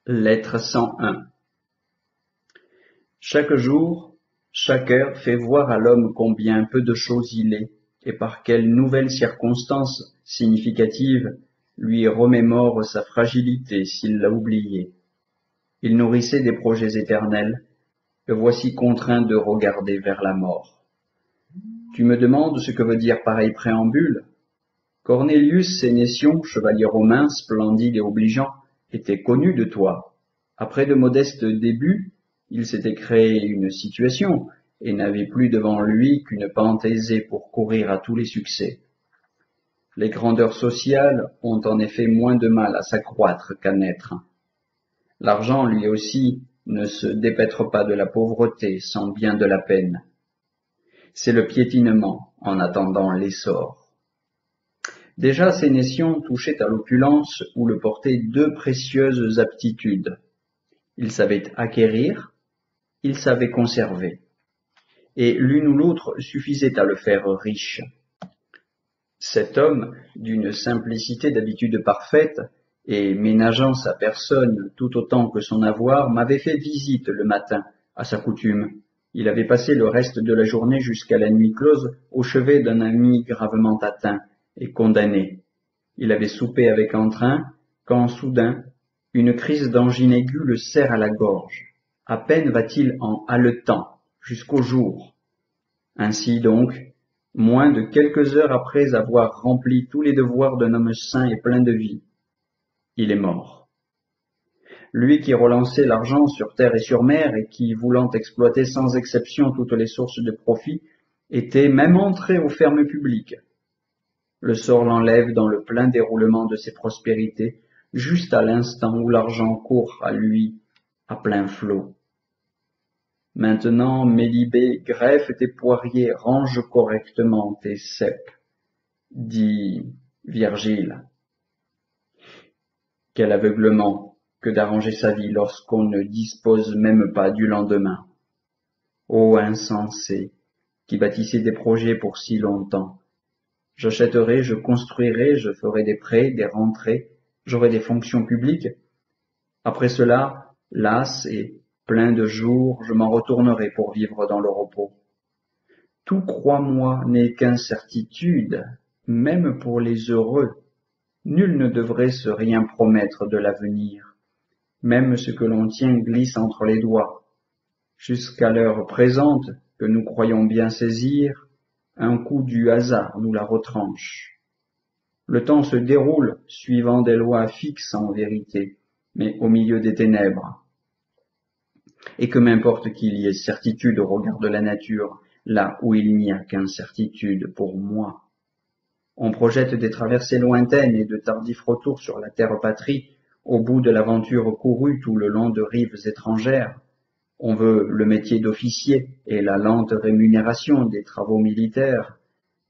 Lettre 101. Chaque jour, chaque heure fait voir à l'homme combien peu de choses il est, et par quelles nouvelles circonstances significatives lui remémore sa fragilité s'il l'a oubliée. Il nourrissait des projets éternels, le voici contraint de regarder vers la mort. Tu me demandes ce que veut dire pareil préambule? Cornelius Sénétion, chevalier romain, splendide et obligeant, était connu de toi. Après de modestes débuts, il s'était créé une situation et n'avait plus devant lui qu'une pente aisée pour courir à tous les succès. Les grandeurs sociales ont en effet moins de mal à s'accroître qu'à naître. L'argent, lui aussi, ne se dépêtre pas de la pauvreté sans bien de la peine. C'est le piétinement en attendant l'essor. Déjà Sénétion touchait à l'opulence où le portaient deux précieuses aptitudes. Il savait acquérir, il savait conserver. Et l'une ou l'autre suffisait à le faire riche. Cet homme, d'une simplicité d'habitude parfaite, et ménageant sa personne tout autant que son avoir, m'avait fait visite le matin, à sa coutume. Il avait passé le reste de la journée jusqu'à la nuit close au chevet d'un ami gravement atteint et condamné. Il avait soupé avec entrain, quand soudain, une crise d'angine aiguë le serre à la gorge. À peine va-t-il en haletant, jusqu'au jour. Ainsi donc, moins de quelques heures après avoir rempli tous les devoirs d'un homme sain et plein de vie, il est mort. Lui qui relançait l'argent sur terre et sur mer et qui, voulant exploiter sans exception toutes les sources de profit, était même entré aux fermes publiques. Le sort l'enlève dans le plein déroulement de ses prospérités, juste à l'instant où l'argent court à lui à plein flot. Maintenant, Mélibée, greffe tes poiriers, range correctement tes ceps, dit Virgile. Quel aveuglement que d'arranger sa vie lorsqu'on ne dispose même pas du lendemain. Ô insensé, qui bâtissez des projets pour si longtemps. J'achèterai, je construirai, je ferai des prêts, des rentrées, j'aurai des fonctions publiques. Après cela, las et plein de jours, je m'en retournerai pour vivre dans le repos. Tout, crois-moi, n'est qu'incertitude, même pour les heureux. Nul ne devrait se rien promettre de l'avenir. Même ce que l'on tient glisse entre les doigts. Jusqu'à l'heure présente, que nous croyons bien saisir, un coup du hasard nous la retranche. Le temps se déroule suivant des lois fixes en vérité, mais au milieu des ténèbres. Et que m'importe qu'il y ait certitude au regard de la nature, là où il n'y a qu'incertitude pour moi. On projette des traversées lointaines et de tardifs retours sur la terre patrie, au bout de l'aventure courue tout le long de rives étrangères. On veut le métier d'officier et la lente rémunération des travaux militaires,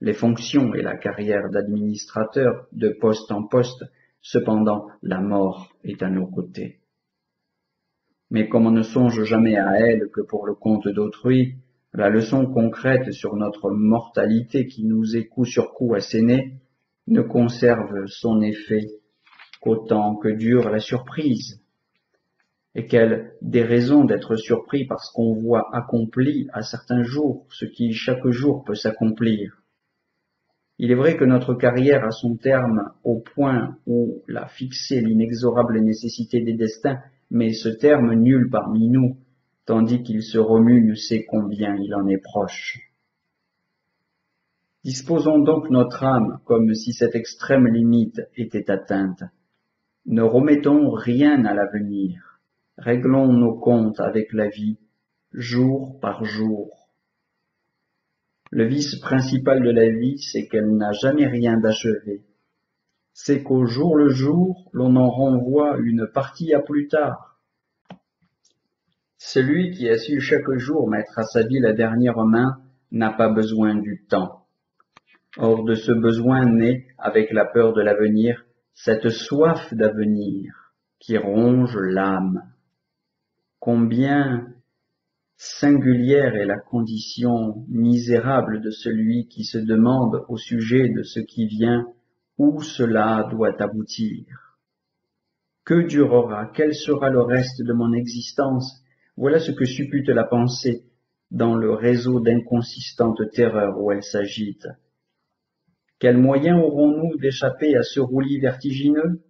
les fonctions et la carrière d'administrateur de poste en poste. Cependant, la mort est à nos côtés. Mais comme on ne songe jamais à elle que pour le compte d'autrui, la leçon concrète sur notre mortalité qui nous est coup sur coup assénée ne conserve son effet qu'autant que dure la surprise, et qu'elle des raisons d'être surpris parce qu'on voit accompli à certains jours ce qui chaque jour peut s'accomplir. Il est vrai que notre carrière a son terme au point où l'a fixé l'inexorable nécessité des destins, mais ce terme nul parmi nous, tandis qu'il se remue ne sait combien il en est proche. Disposons donc notre âme comme si cette extrême limite était atteinte. Ne remettons rien à l'avenir. Réglons nos comptes avec la vie, jour par jour. Le vice principal de la vie, c'est qu'elle n'a jamais rien d'achevé. C'est qu'au jour le jour, l'on en renvoie une partie à plus tard. Celui qui a su chaque jour mettre à sa vie la dernière main n'a pas besoin du temps. Hors de ce besoin naît, avec la peur de l'avenir, cette soif d'avenir qui ronge l'âme. Combien singulière est la condition misérable de celui qui se demande au sujet de ce qui vient où cela doit aboutir. Que durera? Quel sera le reste de mon existence? Voilà ce que suppute la pensée dans le réseau d'inconsistantes terreurs où elle s'agite. Quels moyens aurons-nous d'échapper à ce roulis vertigineux?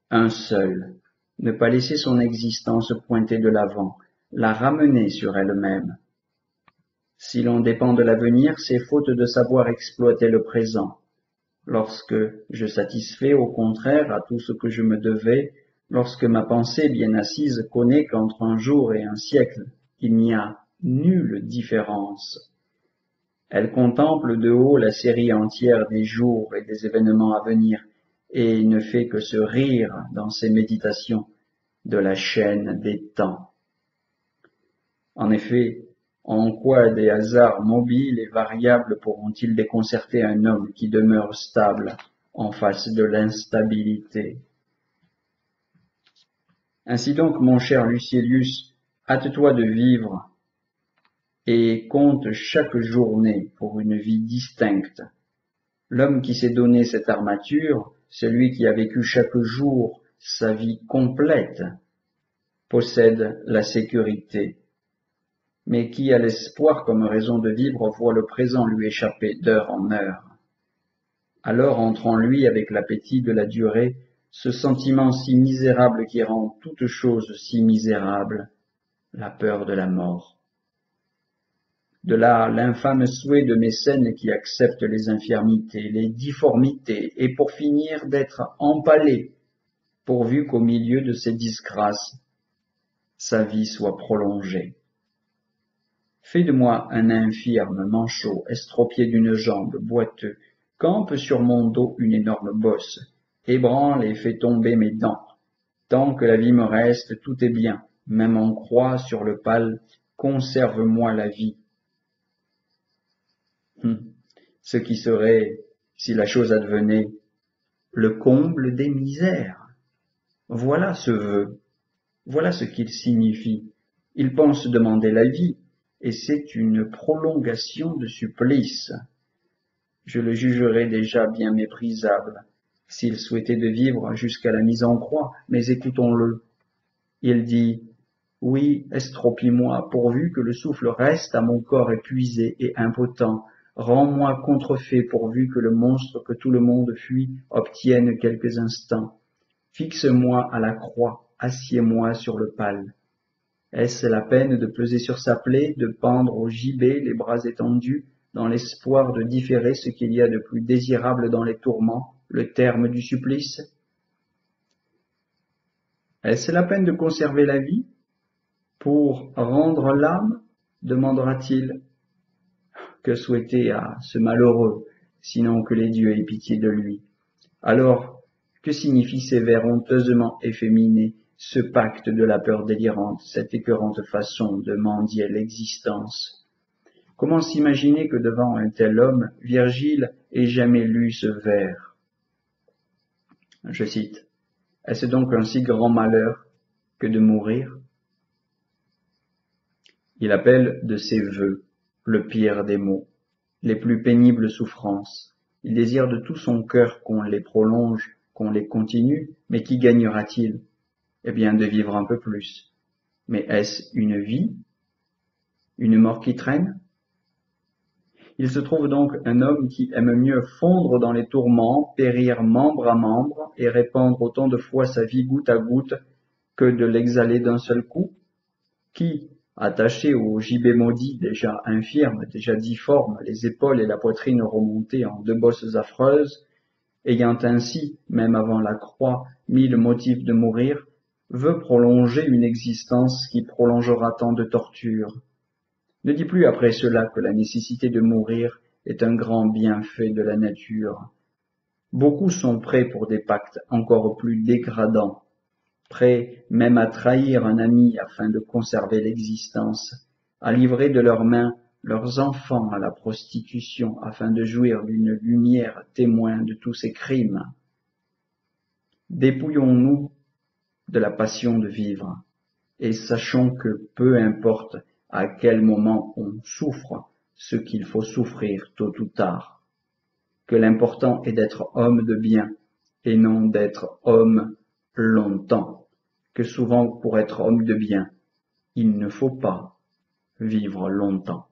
Un seul, ne pas laisser son existence pointer de l'avant, la ramener sur elle-même. Si l'on dépend de l'avenir, c'est faute de savoir exploiter le présent. Lorsque je satisfais au contraire à tout ce que je me devais, lorsque ma pensée bien assise connaît qu'entre un jour et un siècle, il n'y a nulle différence. Elle contemple de haut la série entière des jours et des événements à venir, et ne fait que se rire dans ses méditations de la chaîne des temps. En effet, en quoi des hasards mobiles et variables pourront-ils déconcerter un homme qui demeure stable en face de l'instabilité? Ainsi donc, mon cher Lucilius, hâte-toi de vivre et compte chaque journée pour une vie distincte. L'homme qui s'est donné cette armature, celui qui a vécu chaque jour sa vie complète, possède la sécurité. Mais qui a l'espoir comme raison de vivre voit le présent lui échapper d'heure en heure. Alors entre en lui avec l'appétit de la durée ce sentiment si misérable qui rend toute chose si misérable, la peur de la mort. De là l'infâme souhait de Mécène qui accepte les infirmités, les difformités, et pour finir d'être empalé, pourvu qu'au milieu de ces disgrâces, sa vie soit prolongée. Fais de moi un infirme, manchot, estropié d'une jambe, boiteux, campe sur mon dos une énorme bosse, ébranle et fait tomber mes dents. Tant que la vie me reste, tout est bien, même en croix sur le pal, conserve-moi la vie. Ce qui serait, si la chose advenait, le comble des misères. Voilà ce vœu, voilà ce qu'il signifie. Il pense demander la vie, et c'est une prolongation de supplice. Je le jugerais déjà bien méprisable, s'il souhaitait de vivre jusqu'à la mise en croix, mais écoutons-le. Il dit, « Oui, estropie-moi, pourvu que le souffle reste à mon corps épuisé et impotent. Rends-moi contrefait, pourvu que le monstre que tout le monde fuit obtienne quelques instants. Fixe-moi à la croix, assieds-moi sur le pal. Est-ce la peine de peser sur sa plaie, de pendre au gibet les bras étendus, dans l'espoir de différer ce qu'il y a de plus désirable dans les tourments, le terme du supplice? Est-ce la peine de conserver la vie pour rendre l'âme? Demandera-t-il. Que souhaiter à ce malheureux, sinon que les dieux aient pitié de lui? Alors, que signifient ces vers honteusement efféminés, ce pacte de la peur délirante, cette écœurante façon de mendier l'existence? Comment s'imaginer que devant un tel homme, Virgile ait jamais lu ce vers? Je cite, « Est-ce donc un si grand malheur que de mourir ?» Il appelle de ses vœux le pire des maux, les plus pénibles souffrances. Il désire de tout son cœur qu'on les prolonge, qu'on les continue, mais qui gagnera-t-il? Eh bien, de vivre un peu plus. Mais est-ce une vie? Une mort qui traîne? Il se trouve donc un homme qui aime mieux fondre dans les tourments, périr membre à membre, et répandre autant de fois sa vie goutte à goutte que de l'exhaler d'un seul coup, qui, attaché au gibet maudit, déjà infirme, déjà difforme, les épaules et la poitrine remontées en deux bosses affreuses, ayant ainsi, même avant la croix, mille motifs de mourir, veut prolonger une existence qui prolongera tant de tortures. Ne dis plus après cela que la nécessité de mourir est un grand bienfait de la nature. Beaucoup sont prêts pour des pactes encore plus dégradants, prêts même à trahir un ami afin de conserver l'existence, à livrer de leurs mains leurs enfants à la prostitution afin de jouir d'une lumière témoin de tous ces crimes. Dépouillons-nous de la passion de vivre et sachons que peu importe à quel moment on souffre ce qu'il faut souffrir tôt ou tard, que l'important est d'être homme de bien et non d'être homme longtemps, que souvent pour être homme de bien, il ne faut pas vivre longtemps.